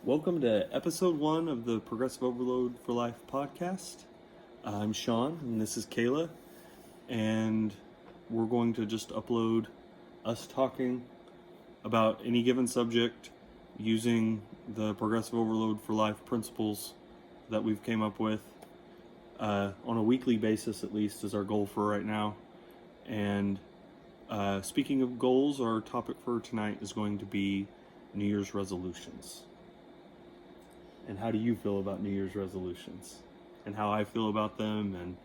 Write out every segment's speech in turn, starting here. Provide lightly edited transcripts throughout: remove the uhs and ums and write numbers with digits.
Welcome to episode 1 of the Progressive Overload for Life podcast. I'm Sean, and this is Kayla, and we're going to just upload us talking about any given subject using the Progressive Overload for Life principles that we've came up with on a weekly basis, at least, is our goal for right now. And speaking of goals, our topic for tonight is going to be New Year's resolutions. And how do you feel about New Year's resolutions? And how I feel about them, and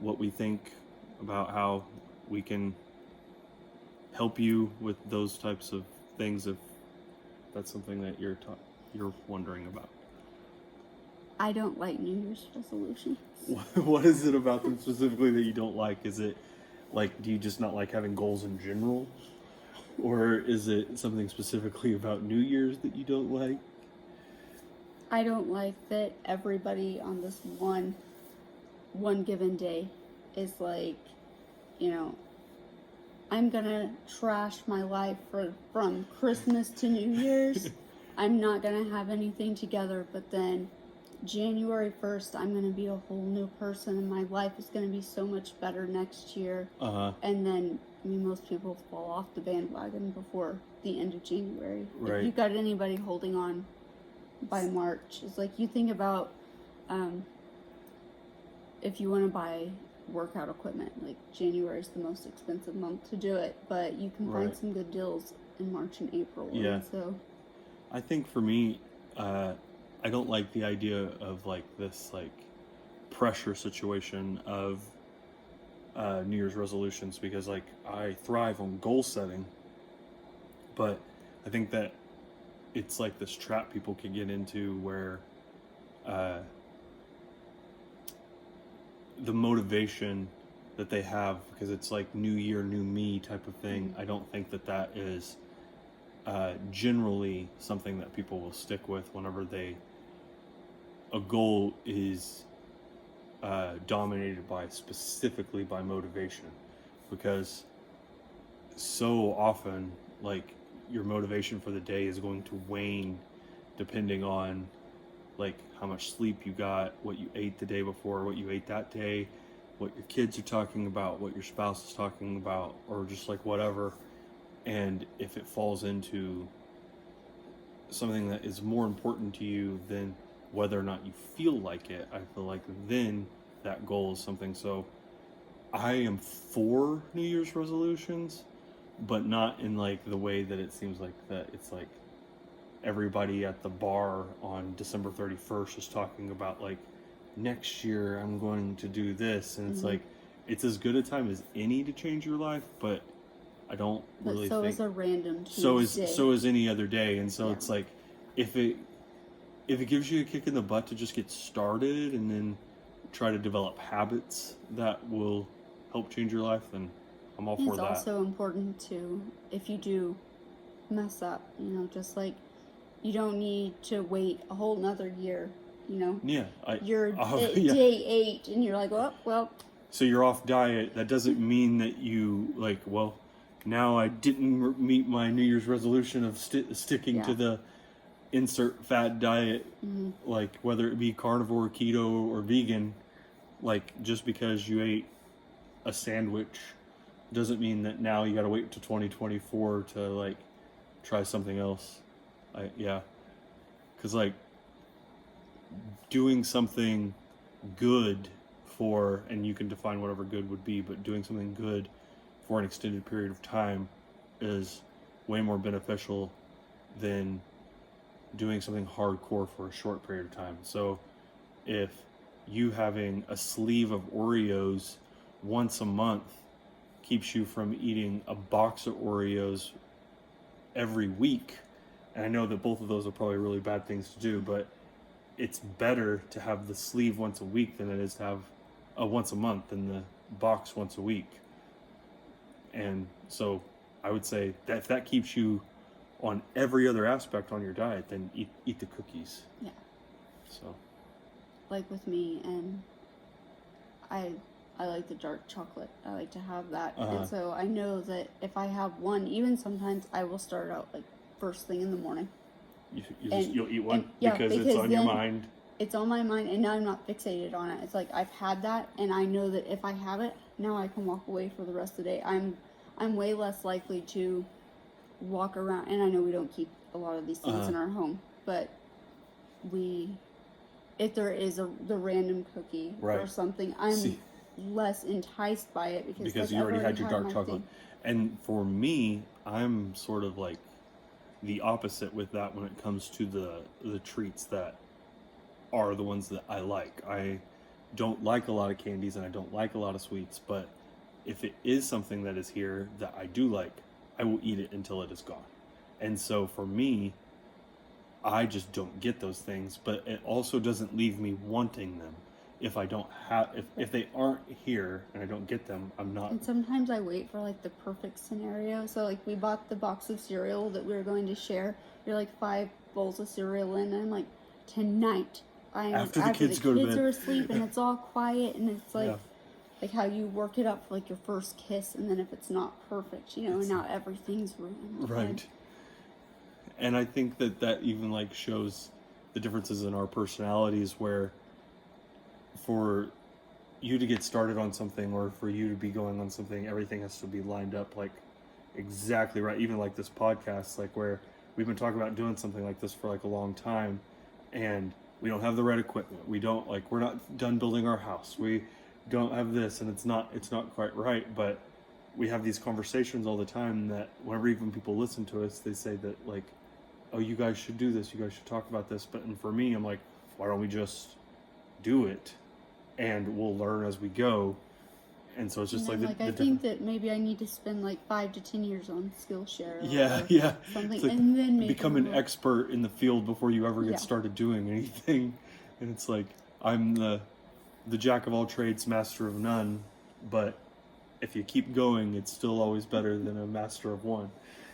what we think about how we can help you with those types of things, if that's something that you're wondering about. I don't like New Year's resolutions. What is it about them specifically that you don't like? Is it like, do you just not like having goals in general? Or is it something specifically about New Year's that you don't like? I don't like that everybody on this one given day is like, I'm gonna trash my life from Christmas to New Year's. I'm not gonna have anything together, but then January 1st, I'm gonna be a whole new person, and my life is gonna be so much better next year. And then, most people fall off the bandwagon before the end of January. Right. If you've got anybody holding on by March, it's like you think about if you want to buy workout equipment, like January is the most expensive month to do it, but you can find some good deals in March and April. Yeah. And so I think for me, I don't like the idea of like this like pressure situation of New Year's resolutions, because like I thrive on goal setting, but I think that it's like this trap people can get into where the motivation that they have, because it's like new year, new me type of thing. I don't think that is generally something that people will stick with whenever a goal is dominated specifically by motivation, because so often like your motivation for the day is going to wane depending on like how much sleep you got, what you ate the day before, what you ate that day, what your kids are talking about, what your spouse is talking about, or just like whatever. And if it falls into something that is more important to you than whether or not you feel like it, I feel like then that goal is something. So I am for New Year's resolutions, but not in like the way that it seems like that it's like everybody at the bar on December 31st is talking about like, next year I'm going to do this, and it's like, it's as good a time as any to change your life, but I don't really think is a random Tuesday. So is any other day. And so it's like, if it gives you a kick in the butt to just get started and then try to develop habits that will help change your life, then I'm all for that. It's also important to, if you do mess up, just like you don't need to wait a whole nother year, Yeah. You're day 8 and you're like, well. So you're off diet. That doesn't mean that you like, well, now I didn't meet my New Year's resolution of sticking to the insert fat diet, like whether it be carnivore, keto, or vegan. Like just because you ate a sandwich doesn't mean that now you got to wait to 2024 to like try something else. Because like doing something good for, and you can define whatever good would be, but doing something good for an extended period of time is way more beneficial than doing something hardcore for a short period of time. So if you having a sleeve of Oreos once a month keeps you from eating a box of Oreos every week, and I know that both of those are probably really bad things to do, but it's better to have the sleeve once a week than it is to have once a month and the box once a week. And so I would say that if that keeps you on every other aspect on your diet, then eat the cookies. Yeah. So like with me, and I like the dark chocolate. I like to have that. And so I know that if I have one, even sometimes I will start out like first thing in the morning. you'll eat one yeah, because it's on your then mind. It's on my mind, and now I'm not fixated on it. It's like I've had that, and I know that if I have it, now I can walk away for the rest of the day. I'm way less likely to walk around, and I know we don't keep a lot of these things in our home, but if there is the random cookie or something, I'm less enticed by it because you already had your dark chocolate. And for me, I'm sort of like the opposite with that when it comes to the treats that are the ones that I like. I don't like a lot of candies and I don't like a lot of sweets, but if it is something that is here that I do like, I will eat it until it is gone. And so for me, I just don't get those things, but it also doesn't leave me wanting them. If I don't have, if they aren't here and I don't get them, I'm not. And sometimes I wait for like the perfect scenario. So like we bought the box of cereal that we were going to share. You're like 5 bowls of cereal in, and I'm like, tonight, after the kids go to bed, are asleep and it's all quiet, and it's like how you work it up for like your first kiss, and then if it's not perfect, and now everything's ruined. Right. And I think that even like shows the differences in our personalities, where for you to get started on something or for you to be going on something, everything has to be lined up like exactly right. Even like this podcast, like where we've been talking about doing something like this for like a long time, and we don't have the right equipment. We don't we're not done building our house. We don't have this, and it's not quite right. But we have these conversations all the time that whenever even people listen to us, they say that like, oh, you guys should do this. You guys should talk about this. And for me, I'm like, why don't we just do it? And we'll learn as we go. And so it's just I think that maybe I need to spend like 5 to 10 years on Skillshare. Yeah. Something, like and then maybe become an expert in the field before you ever get started doing anything. And it's like, I'm the jack of all trades, master of none. But if you keep going, it's still always better than a master of one.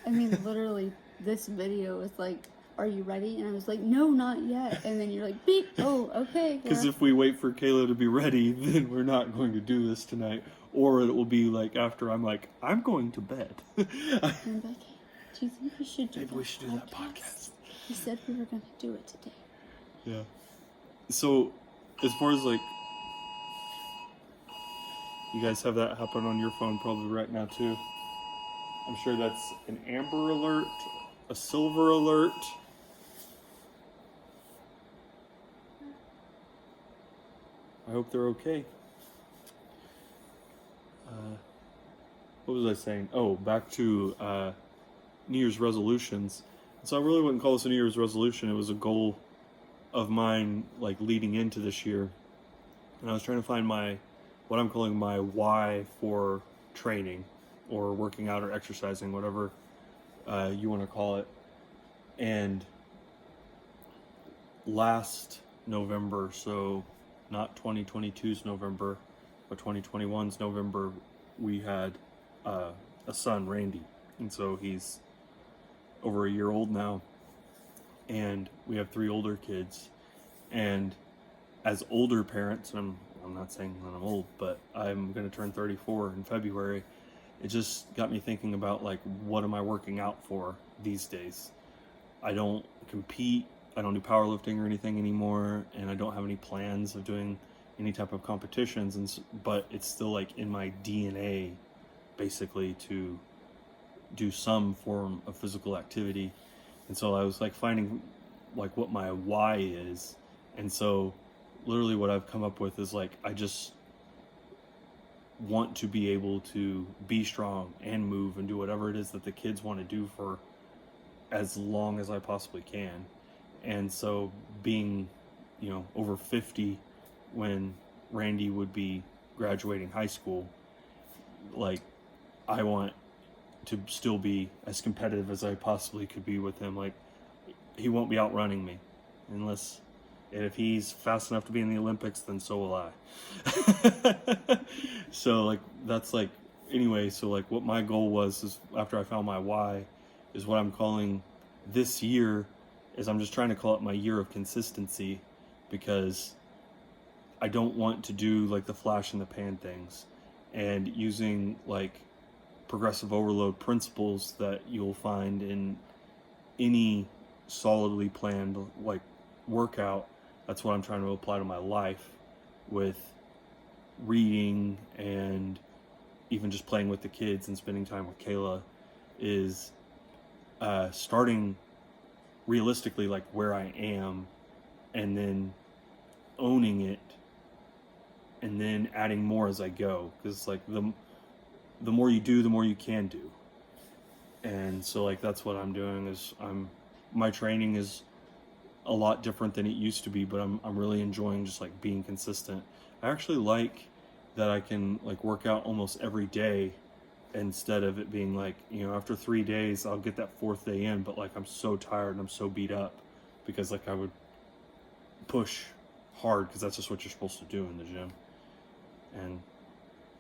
I mean, literally, this video is like, are you ready? And I was like, no, not yet. And then you're like, beep, oh, okay. Because if we wait for Kayla to be ready, then we're not going to do this tonight. Or it will be like after I'm like, I'm going to bed. I'm like, do you think we should do that podcast? We said we were going to do it today. Yeah. So, as far as like, you guys have that happen on your phone probably right now too. I'm sure that's an amber alert, a silver alert. I hope they're okay. What was I saying? Oh, back to New Year's resolutions. So I really wouldn't call this a New Year's resolution. It was a goal of mine, like leading into this year. And I was trying to find what I'm calling my why for training or working out or exercising, whatever you want to call it. And last November, so not 2022's November, but 2021's November, we had a son, Randy. And so he's over a year old now. And we have 3 older kids. And as older parents, I'm not saying that I'm old, but I'm going to turn 34 in February. It just got me thinking about like, what am I working out for these days? I don't compete. I don't do powerlifting or anything anymore, and I don't have any plans of doing any type of competitions. But it's still like in my DNA, basically, to do some form of physical activity. And so I was like finding like what my why is. And so literally what I've come up with is like, I just want to be able to be strong and move and do whatever it is that the kids want to do for as long as I possibly can. And so being, over 50 when Randy would be graduating high school, like I want to still be as competitive as I possibly could be with him. Like he won't be outrunning me unless, and if he's fast enough to be in the Olympics, then so will I. So like, that's like, anyway, so like what my goal was is after I found my why is what I'm calling this year is I'm just trying to call it my year of consistency, because I don't want to do like the flash in the pan things, and using like progressive overload principles that you'll find in any solidly planned like workout, that's what I'm trying to apply to my life with reading and even just playing with the kids and spending time with Kayla, is starting realistically like where I am, and then owning it, and then adding more as I go, because like the more you do, the more you can do. And so like that's what I'm doing, is my training is a lot different than it used to be, but I'm really enjoying just like being consistent. I actually like that I can like work out almost every day, instead of it being like, after 3 days I'll get that fourth day in, but like I'm so tired and I'm so beat up, because like I would push hard because that's just what you're supposed to do in the gym. And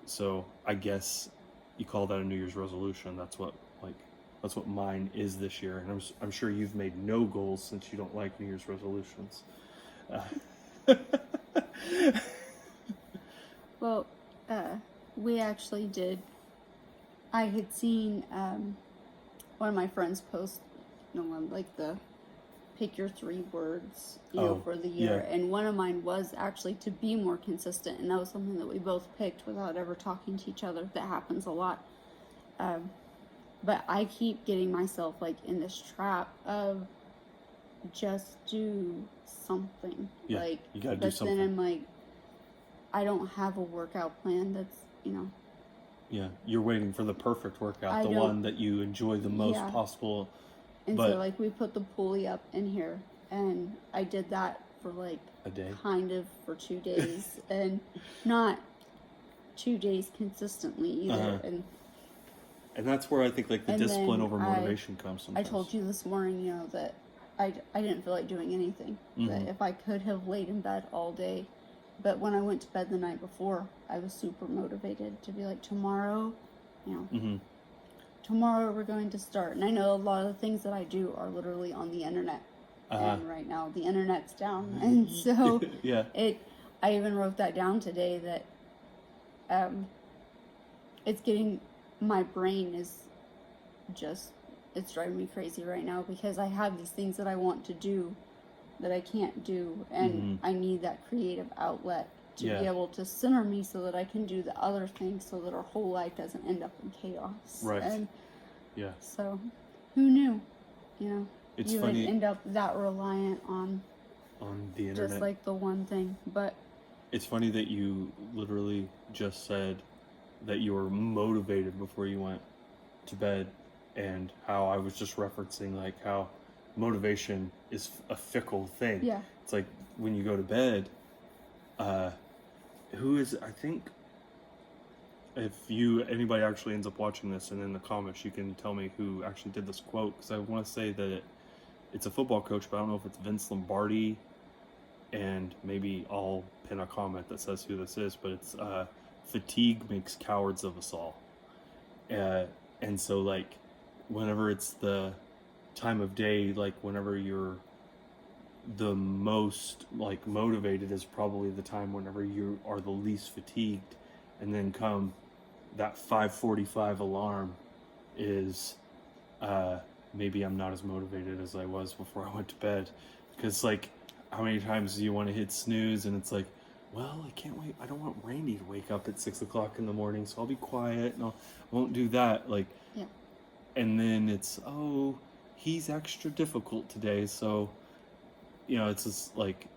so I guess you call that a New Year's resolution. That's what mine is this year. And I'm sure you've made no goals, since you don't like New Year's resolutions. Well, we actually did. I had seen one of my friends post, like the pick your 3 words, for the year. Yeah. And one of mine was actually to be more consistent. And that was something that we both picked without ever talking to each other. That happens a lot. But I keep getting myself like in this trap of just do something. Yeah, like, you gotta do but something. then I'm like, I don't have a workout plan that's, Yeah, you're waiting for the perfect workout, I the don't- one that you enjoy the most Yeah. possible. And But so like we put the pulley up in here, and I did that for like a day. kind of for 2 days, and not 2 days consistently either. And that's where I think like the And discipline then over motivation comes I sometimes. told you this morning, that I didn't feel like doing anything. That if I could have laid in bed all day, but when I went to bed the night before, I was super motivated to be like, tomorrow, tomorrow we're going to start. And I know a lot of the things that I do are literally on the internet. And right now the internet's down. And so Yeah. I even wrote that down today, that it's getting, my brain is just, it's driving me crazy right now, because I have these things that I want to do that I can't do, and I need that creative outlet to be able to center me so that I can do the other things, so that our whole life doesn't end up in chaos. Right. And Yeah. so who knew, It's you funny would end up that reliant on the internet. just like the one thing. But It's funny that you literally just said that you were motivated before you went to bed, and how I was just referencing like how motivation is a fickle thing. yeah, It's like when you go to bed, I think if anybody actually ends up watching this and in the comments, you can tell me who actually did this quote, because I want to say that it's a football coach, but I don't know if it's Vince Lombardi, and maybe I'll pin a comment that says who this is, but it's fatigue makes cowards of us all. And so like whenever it's the time of day, like whenever you're the most like motivated, is probably the time whenever you are the least fatigued. And then come that 5:45 alarm is maybe I'm not as motivated as I was before I went to bed. Because like, how many times do you want to hit snooze, and it's like, well, I can't wait, I don't want Randy to wake up at 6 o'clock in the morning, so I'll be quiet and I won't do that. Like, yeah, and then it's, oh, he's extra difficult today, so it's just like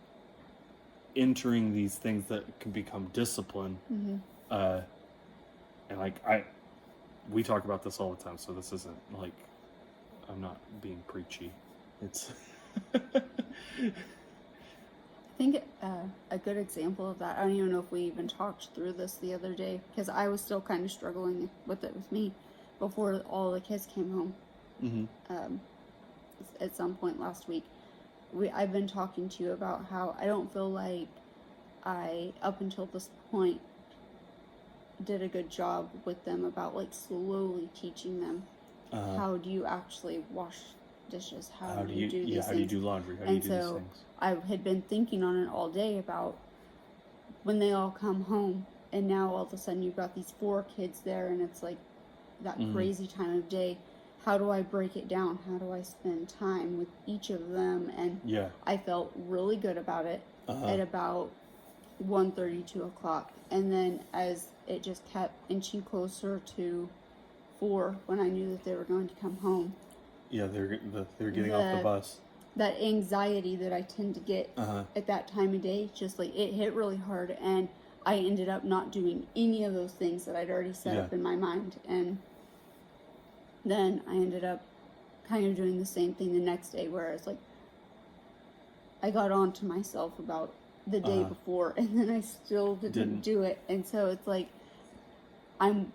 entering these things that can become discipline. And like we talk about this all the time, so this isn't like, I'm not being preachy. It's I think a good example of that, I don't even know if we even talked through this the other day, because I was still kind of struggling with it with me before all the kids came home. At some point last week, I've been talking to you about how I don't feel like I, up until this point, did a good job with them about like slowly teaching them how do you actually wash dishes, how do you do these things, how do you do laundry, how do you do these things. I had been thinking on it all day about when they all come home, and now all of a sudden you've got these 4 kids there, and it's like that crazy time of day. how do I break it down? How do I spend time with each of them? And Yeah. I felt really good about it at about 1:30, 2 o'clock. And then as it just kept inching closer to 4, when I knew that they were going to come home. Yeah, they're getting off the bus. That anxiety that I tend to get at that time of day, just like it hit really hard, and I ended up not doing any of those things that I'd already set up in my mind. And then I ended up kind of doing the same thing the next day, where it's like I got on to myself about the day before, and then I still didn't do it. And so it's like I'm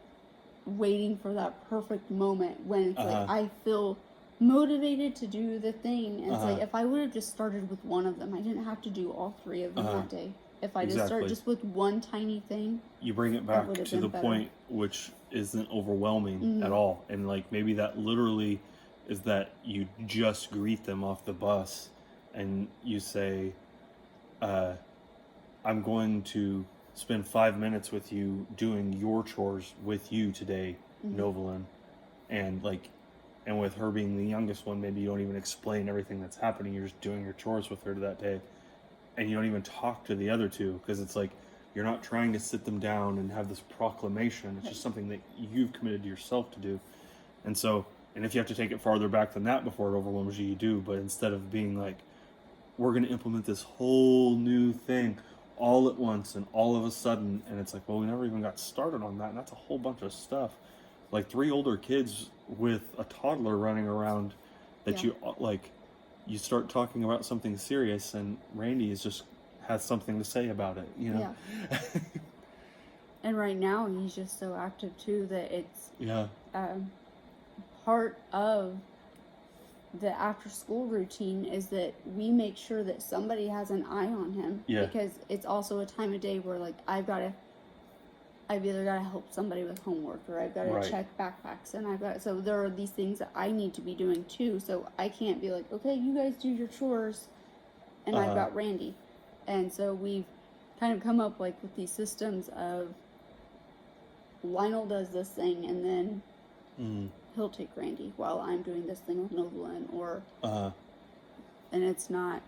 waiting for that perfect moment when it's like I feel motivated to do the thing. And it's like if I would have just started with one of them, I didn't have to do all 3 of them that day. If I just start just with one tiny thing, you bring it back to the point which isn't overwhelming at all. And like maybe that literally is that you just greet them off the bus and you say, I'm going to spend 5 minutes with you doing your chores with you today, Novelyn. And like, and with her being the youngest one, maybe you don't even explain everything that's happening. You're just doing your chores with her that day. And you don't even talk to the other two, because it's like you're not trying to sit them down and have this proclamation. It's just something that you've committed to yourself to do. And so, and if you have to take it farther back than that before it overwhelms you, you do. But instead of being like, we're going to implement this whole new thing all at once and all of a sudden, and it's like, well, we never even got started on that. And that's a whole bunch of stuff. Like 3 older kids with a toddler running around that you like. You start talking about something serious, and Randy has something to say about it, you know? Yeah. And right now, he's just so active, too, that it's part of the after-school routine is that we make sure that somebody has an eye on him. Yeah. Because it's also a time of day where, like, I've either got to help somebody with homework, or I've got to check backpacks, and so there are these things that I need to be doing too. So I can't be like, okay, you guys do your chores, and I've got Randy. And so we've kind of come up like with these systems of Lionel does this thing, and then he'll take Randy while I'm doing this thing with Novelyn, or and it's not.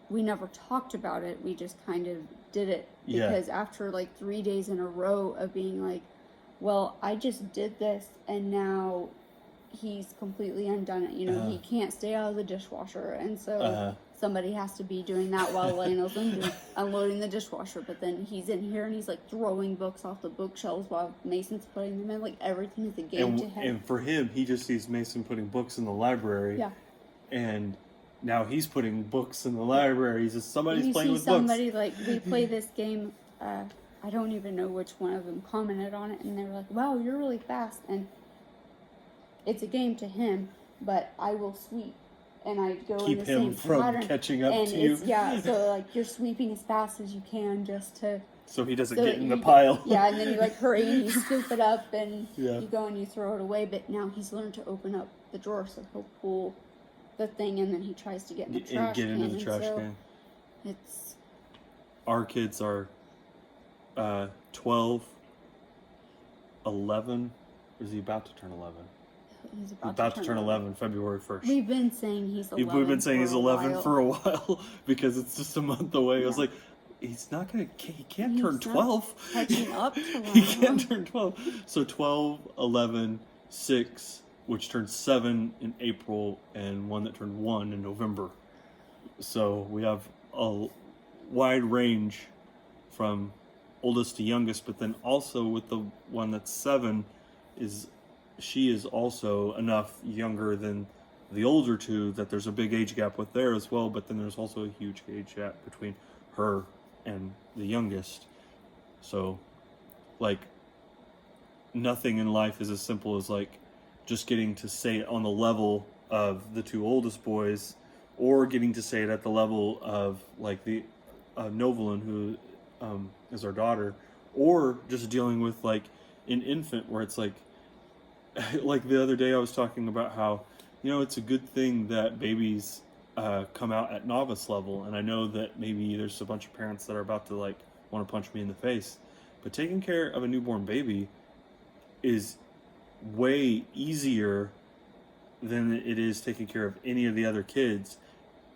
We never talked about it. We just kind of did it because after like 3 days in a row of being like, well, I just did this and now he's completely undone it. You know, he can't stay out of the dishwasher. And so somebody has to be doing that while Lionel's unloading the dishwasher. But then he's in here and he's like throwing books off the bookshelves while Mason's putting them in. Like everything is a game to him. And for him, he just sees Mason putting books in the library. Yeah. And now he's putting books in the library. He's just somebody's playing with somebody, books. Like, we play this game. I don't even know which one of them commented on it, and they were like, wow, you're really fast. And it's a game to him, but I will sweep. And I go keep in the same him from pattern. Catching up to you. Yeah, so like you're sweeping as fast as you can just to... So he doesn't get in the pile. Yeah, and then you like hurry and you scoop it up and you go and you throw it away. But now he's learned to open up the drawer, so he'll pull the thing and then he tries to get in the trash can. Get into the trash can. It's... Our kids are 12, 11. Is he about to turn 11? He's about to turn 11 February 1st. We've been saying he's 11. We've been saying he's 11 for a while because it's just a month away. I was like, he's not going to, he can't turn 12. Catching up to He can't turn 12. So 12, 11, 6, which turned 7 in April, and one that turned 1 in November. So we have a wide range from oldest to youngest, but then also with the one that's 7 she is also enough younger than the older two that there's a big age gap with there as well, but then there's also a huge age gap between her and the youngest. So, like, nothing in life is as simple as, like, just getting to say it on the level of the 2 oldest boys, or getting to say it at the level of, like, the Novelyn, who is our daughter, or just dealing with, like, an infant where it's, like the other day I was talking about how, you know, it's a good thing that babies come out at novice level, and I know that maybe there's a bunch of parents that are about to, like, want to punch me in the face, but taking care of a newborn baby is way easier than it is taking care of any of the other kids.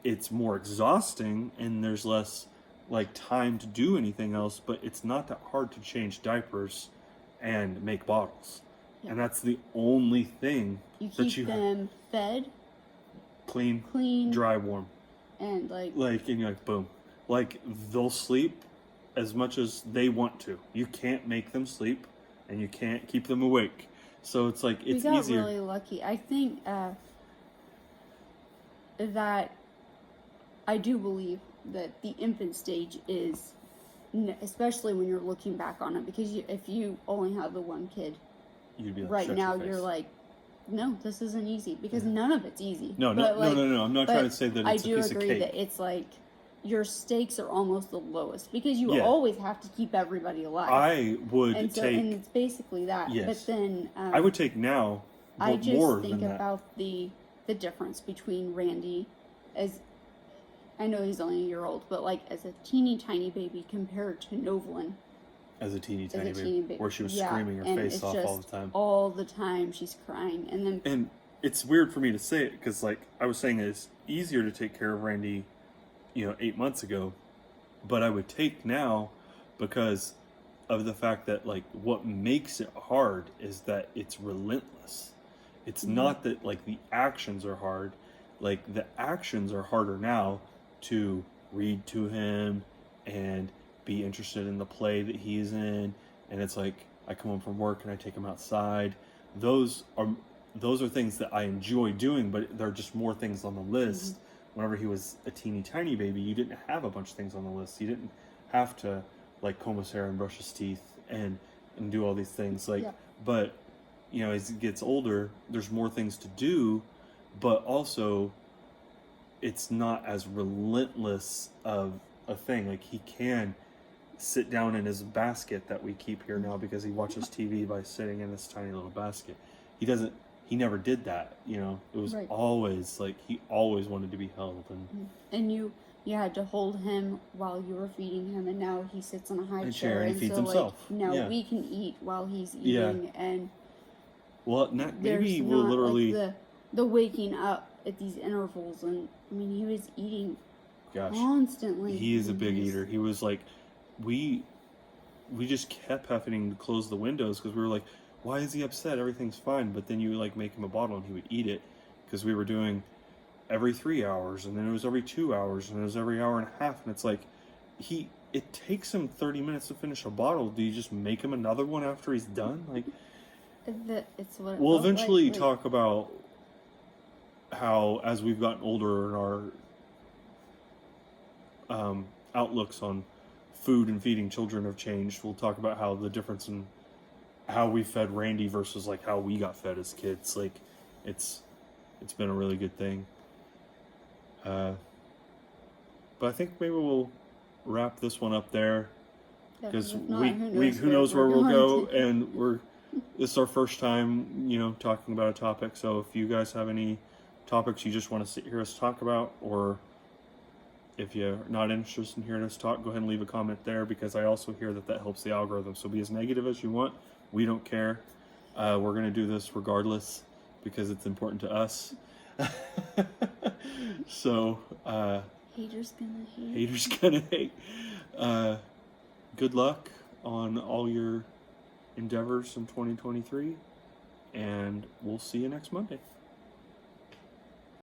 It's more exhausting, and there's less like time to do anything else, but it's not that hard to change diapers and make bottles. Yeah. And that's the only thing You that keep them fed, clean, clean, dry, warm. and and you're like, boom. Like, they'll sleep as much as they want to. You can't make them sleep, and you can't keep them awake. So it's like, it's we got easier. really lucky. I think that I do believe that the infant stage is, especially when you're looking back on it, because if you only have the one kid, You'd be like, right shut now your face. you're like, no, this isn't easy, because none of it's easy. No. I'm not trying to say that it's a piece of cake. I do agree that it's like your stakes are almost the lowest, because you Yeah. always have to keep everybody alive. I would and it's basically that. Yes. But then I would take now I just more think than that. about the difference between Randy, as I know he's only a year old, but like as a teeny tiny baby compared to Novelyn. As a teeny teeny baby, where she was screaming her and face it's off just all the time. All the time she's crying, And it's weird for me to say it, because like I was saying, it's easier to take care of Randy, 8 months ago, but I would take now because of the fact that like what makes it hard is that it's relentless. It's not that like the actions are hard. Like, the actions are harder now to read to him and be interested in the play that he's in. And it's like, I come home from work and I take him outside. Those are things that I enjoy doing, but there are just more things on the list. Whenever he was a teeny tiny baby, you didn't have a bunch of things on the list. You didn't have to like comb his hair and brush his teeth and do all these things. But as he gets older, there's more things to do, but also it's not as relentless of a thing. Like, he can sit down in his basket that we keep here now, because he watches TV by sitting in this tiny little basket. He never did that. It was always like, he always wanted to be held. And you had to hold him while you were feeding him, and now he sits on a high chair and he feeds himself. Now we can eat while he's eating, and maybe we'll literally like the waking up at these intervals. And I mean, he was eating constantly. He is a big eater. He was like, we just kept having to close the windows, because we were like, why is he upset? Everything's fine. But then you like make him a bottle and he would eat it, because we were doing every 3 hours, and then it was every 2 hours, and it was every hour and a half. And it's like, it takes him 30 minutes to finish a bottle. Do you just make him another one after he's done? Like, it's what we'll eventually talk about how, as we've gotten older and our outlooks on food and feeding children have changed. We'll talk about how the difference in how we fed Randy versus like how we got fed as kids. Like, it's been a really good thing. But I think maybe we'll wrap this one up there, because who knows where we'll go, and this is our first time, talking about a topic. So if you guys have any topics you just want to hear us talk about, or if you're not interested in hearing us talk, go ahead and leave a comment there, because I also hear that helps the algorithm. So be as negative as you want. We don't care. We're going to do this regardless, because it's important to us. So, haters gonna hate. Haters gonna hate. Good luck on all your endeavors in 2023, and we'll see you next Monday.